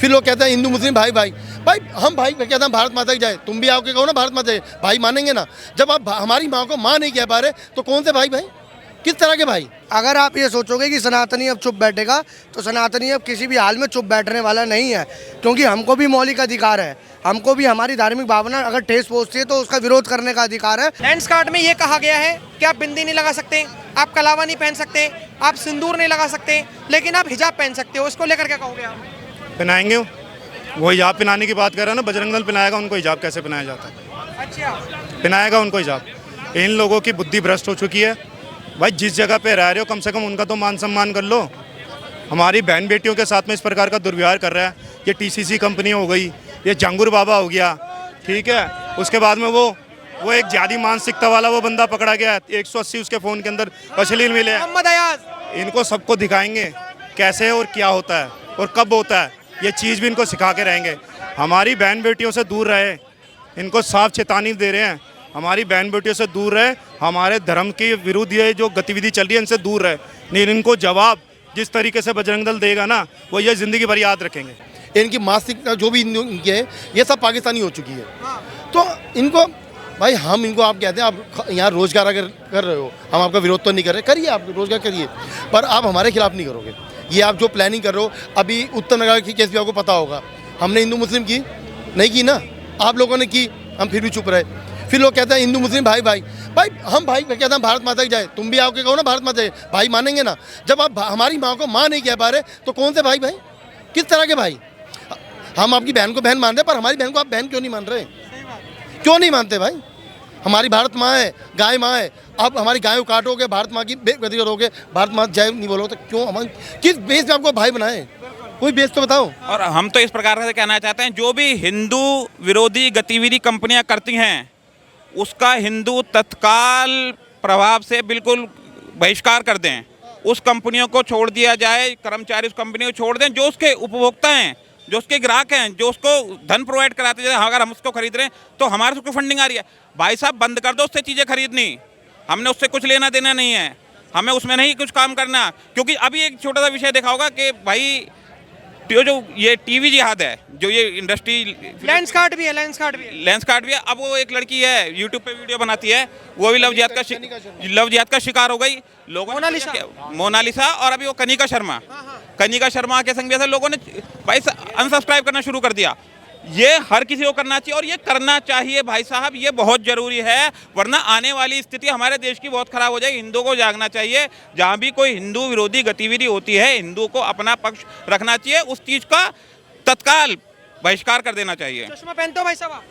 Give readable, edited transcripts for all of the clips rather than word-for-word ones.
फिर लोग कहते हैं हिंदू मुस्लिम भाई भाई भाई हम भाई कहते हैं भारत माता की जय, तुम भी आओगे कहो ना भारत माता की जय, भाई मानेंगे ना। जब आप हमारी माँ को माँ नहीं कह पा रहे तो कौन से भाई भाई, किस तरह के भाई। अगर आप ये सोचोगे कि सनातनी अब चुप बैठेगा तो सनातनी अब किसी भी हाल में चुप बैठने वाला नहीं है, क्योंकि हमको भी मौलिक अधिकार है, हमको भी हमारी धार्मिक भावना अगर ठेस पहुंचती है तो उसका विरोध करने का अधिकार है। लेंस कार्ड में ये कहा गया है कि आप बिंदी नहीं लगा सकते, आप कलावा नहीं पहन सकते, आप सिंदूर नहीं लगा सकते, लेकिन आप हिजाब पहन सकते हो। इसको लेकर क्या कहोगे आप? पहनाएंगे वो हिजाब पहनाने की बात कर रहा है ना, बजरंग दल पहनाएगा उनको हिजाब, कैसे पहनाया जाता है? अच्छा, पहनाएगा उनको हिजाब। इन लोगों की बुद्धि भ्रष्ट हो चुकी है भाई। जिस जगह पे रह रहे हो कम से कम उनका तो मान सम्मान कर लो। हमारी बहन बेटियों के साथ में इस प्रकार का दुर्व्यवहार कर रहा है। ये टीसीसी कंपनी हो गई, ये जंगूर बाबा हो गया, ठीक है। उसके बाद में वो एक जादी मानसिकता वाला वो बंदा पकड़ा गया, 180 उसके फ़ोन के अंदर अश्लील मिले। मोहम्मद अयाज। इनको सबको दिखाएंगे कैसे और क्या होता है और कब होता है, ये चीज़ भी इनको सिखा के रहेंगे। हमारी बहन बेटियों से दूर रहे, इनको साफ चेतावनी दे रहे हैं, हमारी बहन बेटियों से दूर रहे, हमारे धर्म के विरुद्ध ये जो गतिविधि चल रही है इनसे दूर रहे। नहीं, इनको जवाब जिस तरीके से बजरंग दल देगा ना, वो ये ज़िंदगी भर याद रखेंगे। इनकी मानसिकता जो भी इनकी है ये सब पाकिस्तानी हो चुकी है। तो इनको भाई हम इनको आप कहते हैं आप यहाँ रोजगार अगर कर रहे हो, हम आपका विरोध तो नहीं कर रहे, करिए आप रोजगार करिए, पर आप हमारे खिलाफ नहीं करोगे। ये आप जो प्लानिंग कर रहे हो, अभी उत्तम नगर की केस भी आपको पता होगा, हमने हिंदू मुस्लिम की नहीं की ना, आप लोगों ने की, हम फिर भी चुप रहे। फिर लोग कहते हैं हिंदू मुस्लिम भाई भाई भाई हम भाई कहते हैं भारत माता की जय, तुम भी आओगे कहो ना भारत माता की जय, भाई मानेंगे ना। जब आप हमारी माँ को माँ नहीं कह पा रहे तो कौन से भाई भाई, किस तरह के भाई। हम आपकी बहन को बहन मान रहे हैं, पर हमारी बहन को आप बहन क्यों नहीं मान रहे, क्यों नहीं मानते भाई। हमारी भारत माँ है, गाय माँ है, अब हमारी गाय को काटोगे, भारत माँ की बेकदरी करोगे, भारत माँ जय नहीं बोलोगे तो क्यों, हम किस बेस पे आपको भाई बनाए, कोई बेस तो बताओ। और हम तो इस प्रकार से कहना चाहते हैं, जो भी हिंदू विरोधी गतिविधि कंपनियां करती हैं उसका हिंदू तत्काल प्रभाव से बिल्कुल बहिष्कार कर दें। उस कंपनियों को छोड़ दिया जाए, कर्मचारी उस कंपनी को छोड़ दें, जो उसके उपभोक्ता हैं, जो उसके ग्राहक हैं, जो उसको धन प्रोवाइड कराते हैं। अगर हम उसको खरीद रहे हैं तो हमारे उसको फंडिंग आ रही है, भाई साहब बंद कर दो उससे चीज़ें खरीदनी, हमने उससे कुछ लेना देना नहीं है, हमें उसमें नहीं कुछ काम करना। क्योंकि अभी एक छोटा सा विषय देखा होगा कि भाई जो ये टीवी जिहाद है, जो ये इंडस्ट्री, लेंस कार्ड भी है, लेंस कार्ड भी है। अब वो एक लड़की है यूट्यूब पे वीडियो बनाती है, वो भी लव जिहाद का शिकार हो गई लोगों ने, मोनालिसा, और अभी वो कनिका शर्मा के संग भी ऐसा लोगों ने भाई अनसब्सक्राइब करना शुरू कर दिया। ये हर किसी को करना चाहिए और ये करना चाहिए भाई साहब, ये बहुत ज़रूरी है, वरना आने वाली स्थिति हमारे देश की बहुत ख़राब हो जाएगी। हिंदुओं को जागना चाहिए, जहाँ भी कोई हिंदू विरोधी गतिविधि होती है हिंदू को अपना पक्ष रखना चाहिए, उस चीज़ का तत्काल बहिष्कार कर देना चाहिए। चश्मा पहनते हो भाई साहब?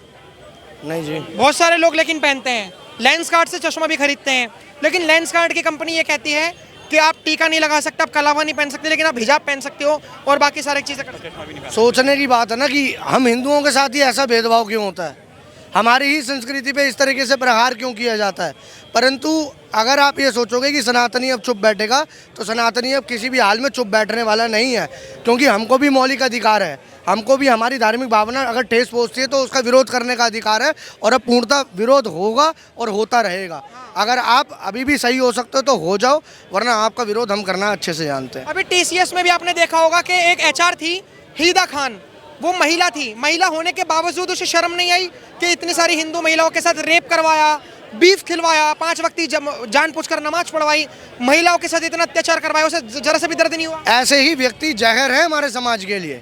नहीं जी, बहुत सारे लोग लेकिन पहनते हैं, लेंस कार्ड से चश्मा भी खरीदते हैं, लेकिन लेंस कार्ड की कंपनी ये कहती है कि आप टीका नहीं लगा सकते, आप कलावा नहीं पहन सकते, लेकिन आप हिजाब पहन सकते हो और बाकी सारी चीज़ें कर सकते हो। सोचने की बात है ना कि हम हिंदुओं के साथ ही ऐसा भेदभाव क्यों होता है, हमारी ही संस्कृति पे इस तरीके से प्रहार क्यों किया जाता है। परंतु अगर आप ये सोचोगे कि सनातनी अब चुप बैठेगा तो सनातनी अब किसी भी हाल में चुप बैठने वाला नहीं है, क्योंकि हमको भी मौलिक अधिकार है, हमको भी हमारी धार्मिक भावना अगर ठेस पहुंचती है तो उसका विरोध करने का अधिकार है, और अब पूर्णतः विरोध होगा और होता रहेगा। अगर आप अभी भी सही हो सकते हो तो हो जाओ, वरना आपका विरोध हम करना अच्छे से जानते हैं। अभी TCS में भी आपने देखा होगा कि एक HR थी हीदा खान, वो महिला थी, महिला होने के बावजूद उसे शर्म नहीं आई कि इतनी सारी हिंदू महिलाओं के साथ रेप करवाया, बीफ खिलवाया, 5 वक्त जान पूछकर नमाज पढ़वाई, महिलाओं के साथ इतना अत्याचार करवाया, उसे जरा से भी दर्द नहीं हुआ। ऐसे ही व्यक्ति जहर है हमारे समाज के लिए,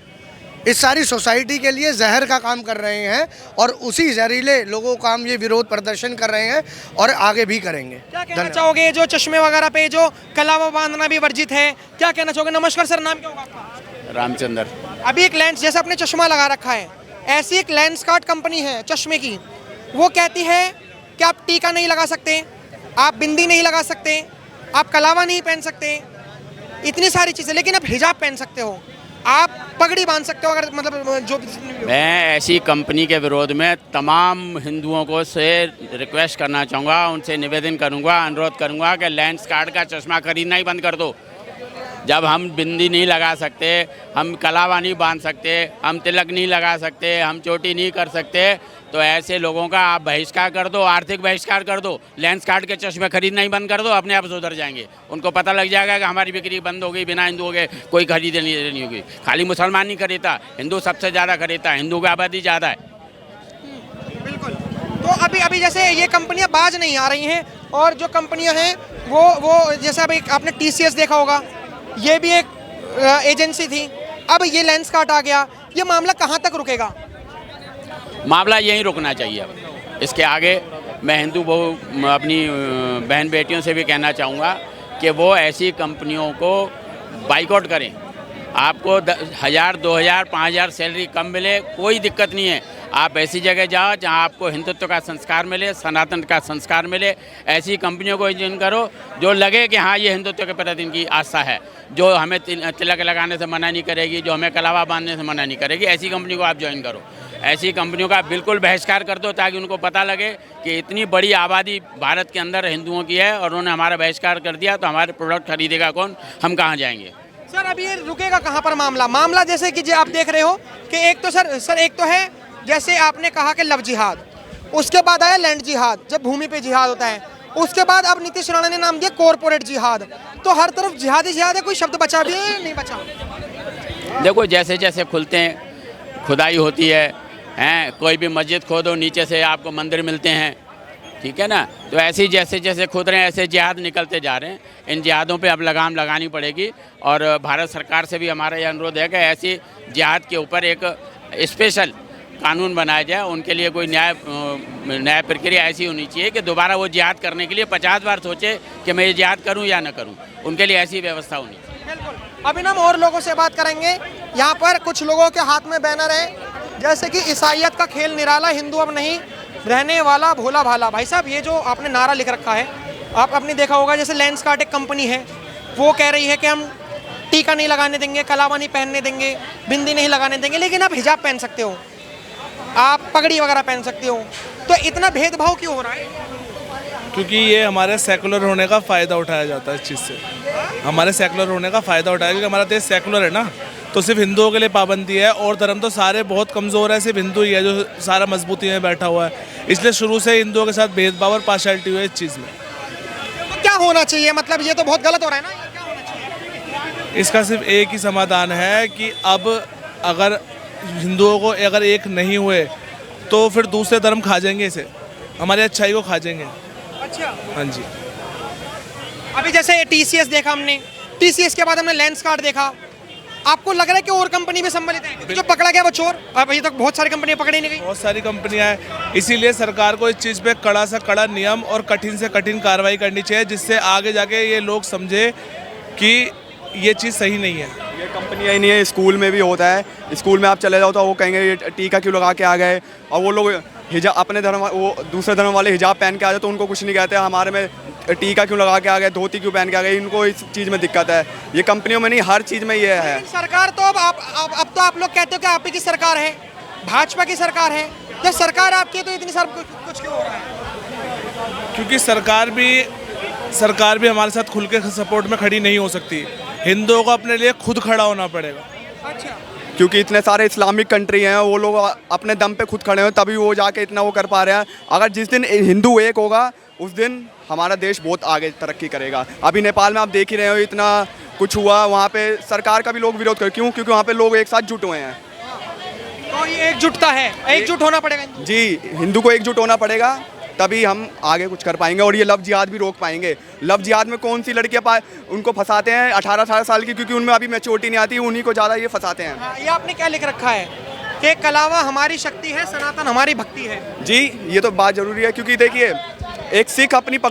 इस सारी सोसाइटी के लिए जहर का काम कर रहे हैं, और उसी जहरीले लोगों का हम ये विरोध प्रदर्शन कर रहे हैं और आगे भी करेंगे। क्या कहना चाहोगे, जो चश्मे वगैरह पे जो कलावा बांधना भी वर्जित है, क्या कहना चाहोगे? नमस्कार सर, नाम क्या होगा आपका? रामचंद्र। अभी एक लेंस, जैसे आपने चश्मा लगा रखा है, ऐसी एक लेंस कार्ड कंपनी है चश्मे की, वो कहती है कि आप टीका नहीं लगा सकते, आप बिंदी नहीं लगा सकते, आप कलावा नहीं पहन सकते, इतनी सारी चीज़ें, लेकिन आप हिजाब पहन सकते हो, आप पगड़ी बांध सकते हो, अगर मतलब जो मैं ऐसी कंपनी के विरोध में तमाम हिंदुओं को से रिक्वेस्ट करना चाहूँगा, उनसे निवेदन करूँगा, अनुरोध करूँगा कि लेंस कार्ड का चश्मा खरीदना ही बंद कर दो। जब हम बिंदी नहीं लगा सकते, हम कलावा नहीं बांध सकते, हम तिलक नहीं लगा सकते, हम चोटी नहीं कर सकते, तो ऐसे लोगों का आप बहिष्कार कर दो, आर्थिक बहिष्कार कर दो, लेंस कार्ड के चश्मे खरीदना ही बंद कर दो, अपने आप सुधर जाएंगे। उनको पता लग जाएगा कि हमारी बिक्री बंद हो गई, बिना हिंदुओं के कोई खरीदे नहीं होगी। खाली मुसलमान नहीं खरीदता, हिंदू सबसे ज़्यादा खरीदता है, हिंदू की आबादी ज़्यादा है। बिल्कुल। तो अभी जैसे ये कंपनियां बाज नहीं आ रही हैं, और जो कंपनियां हैं वो जैसे अभी आपने TCS देखा होगा, ये भी एक एजेंसी थी, अब ये लेंस कार्ड आ गया, ये मामला कहाँ तक रुकेगा? मामला यहीं रुकना चाहिए। अब इसके आगे मैं हिंदू अपनी बहन बेटियों से भी कहना चाहूँगा कि वो ऐसी कंपनियों को बाइकआउट करें। आपको 1000, 2000, 5000 सैलरी कम मिले, कोई दिक्कत नहीं है। आप ऐसी जगह जाओ जहां आपको हिंदुत्व का संस्कार मिले, सनातन का संस्कार मिले। ऐसी कंपनियों को ज्वाइन करो जो लगे कि हाँ, ये हिंदुत्व के प्रति इनकी आस्था है, जो हमें तिलक लगाने से मना नहीं करेगी, जो हमें कलावा बांधने से मना नहीं करेगी। ऐसी कंपनी को आप ज्वाइन करो। ऐसी कंपनियों का बिल्कुल बहिष्कार कर दो, ताकि उनको पता लगे कि इतनी बड़ी आबादी भारत के अंदर हिंदुओं की है, और उन्होंने हमारा बहिष्कार कर दिया, तो हमारे प्रोडक्ट खरीदेगा कौन, हम कहाँ जाएंगे? सर अभी ये रुकेगा कहाँ पर मामला जैसे कि आप देख रहे हो कि एक तो सर एक तो है, जैसे आपने कहा कि लव जिहाद, उसके बाद आया लैंड जिहाद, जब भूमि पे जिहाद होता है, उसके बाद अब नीतीश राणा ने नाम दिया कॉरपोरेट जिहाद। तो हर तरफ जिहाद ही जिहाद है, कोई शब्द बचा भी है नहीं बचा? देखो, जैसे जैसे खुलते हैं, खुदाई होती है, कोई भी मस्जिद खोदो, नीचे से आपको मंदिर मिलते हैं, ठीक है ना। तो ऐसे जैसे जैसे खुद रहे हैं, ऐसे जिहाद निकलते जा रहे हैं। इन जिहादों पे अब लगाम लगानी पड़ेगी, और भारत सरकार से भी हमारा यह अनुरोध है कि ऐसी जिहाद के ऊपर एक स्पेशल कानून बनाया जाए। उनके लिए कोई न्याय प्रक्रिया ऐसी होनी चाहिए कि दोबारा वो जिहाद करने के लिए 50 बार सोचे कि मैं ये जिहाद करूं या न करूं। उनके लिए ऐसी व्यवस्था होनी चाहिए। बिल्कुल। अभी हम और लोगों से बात करेंगे। यहाँ पर कुछ लोगों के हाथ में बैनर है, जैसे कि ईसाइयत का खेल निराला, हिंदू अब नहीं रहने वाला भोला भाला। भाई साहब, ये जो आपने नारा लिख रखा है, आपने देखा होगा, जैसे लेंस कार्ड एक कंपनी है, वो कह रही है कि हम टीका नहीं लगाने देंगे, कलावा नहीं पहनने देंगे, बिंदी नहीं लगाने देंगे, लेकिन आप हिजाब पहन सकते हो, आप पगड़ी वगैरह पहन सकते हो। तो इतना भेदभाव क्यों हो रहा है? क्योंकि ये हमारे सेकुलर होने का फ़ायदा उठाया जाता है इस चीज़ से। हमारे सेकुलर होने का फ़ायदा उठाया, क्योंकि हमारा देश सेकुलर है ना, तो सिर्फ हिंदुओं के लिए पाबंदी है, और धर्म तो सारे बहुत कमज़ोर है, सिर्फ हिंदू ही है जो सारा मजबूती में बैठा हुआ है। इसलिए शुरू से हिंदुओं के साथ भेदभाव और पार्शियलिटी हुई है इस चीज़ में। तो क्या होना चाहिए? मतलब ये तो बहुत गलत हो रहा है ना, ये क्या होना चाहिए? इसका सिर्फ एक ही समाधान है कि अब अगर हिंदुओं को अगर एक नहीं हुए, तो फिर दूसरे धर्म खा जाएंगे इसे, हमारी अच्छाई को खा जाएंगे। अच्छा, हाँ जी। अभी जैसे TCS देखा हमने, TCS के बाद हमने लेंस कार्ड देखा, आपको लग रहा है कि और कंपनी भी सम्मिलित है? जो पकड़ा गया वो चोर, अभी तक बहुत सारी कंपनियां पकड़ी नहीं गई। बहुत सारी कंपनियां हैं, इसीलिए सरकार को इस चीज़ पे कड़ा से कड़ा नियम और कठिन से कठिन कार्रवाई करनी चाहिए, जिससे आगे जाके ये लोग समझे कि ये चीज़ सही नहीं है। ये कंपनियाँ ही नहीं है, स्कूल में भी होता है। स्कूल में आप चले जाओ तो वो कहेंगे ये टीका क्यों लगा के आ गए, और वो लोग हिजाब अपने धर्म, वो दूसरे धर्म वाले हिजाब पहन के आ जाए तो उनको कुछ नहीं कहते। हमारे में टीका क्यों लगा के आ गए, धोती क्यों पहन के आ गए, इनको इस चीज़ में दिक्कत है। ये कंपनियों में नहीं, हर चीज़ में ये है। सरकार तो अब तो आप लोग कहते हो कि आप ही की सरकार है, भाजपा की सरकार है। जब सरकार आपकी है तो इतनी सब कुछ क्यों हो रहा है? क्योंकि सरकार भी हमारे साथ खुल के सपोर्ट में खड़ी नहीं हो सकती। हिंदुओं को अपने लिए खुद खड़ा होना पड़ेगा। अच्छा, क्योंकि इतने सारे इस्लामिक कंट्री हैं, वो लोग अपने दम पे खुद खड़े हैं, तभी वो जाके इतना वो कर पा रहे हैं। अगर जिस दिन हिंदू एक होगा, उस दिन हमारा देश बहुत आगे तरक्की करेगा। अभी नेपाल में आप देख ही रहे हो, इतना कुछ हुआ, वहाँ पे सरकार का भी लोग विरोध कर, क्यों? क्योंकि वहाँ पे लोग एक साथ जुट हुए हैं। तो ये एकजुटता है, एकजुट होना पड़ेगा जी, हिंदू को एकजुट होना पड़ेगा, तभी हम आगे कुछ कर पाएंगे, और ये लव जिहाद भी रोक पाएंगे। लव जिहाद में कौन सी लड़कियां उनको फंसाते हैं 18 साल की, क्योंकि उनमें अभी मैच्योरिटी नहीं आती, उन्हीं को ज़्यादा ये फंसाते हैं। हाँ, ये आपने क्या लिख रखा है कि कलावा हमारी शक्ति है, सनातन हमारी भक्ति है। जी, ये तो बात ज़रूरी है, क्योंकि देखिए एक सिख अपनी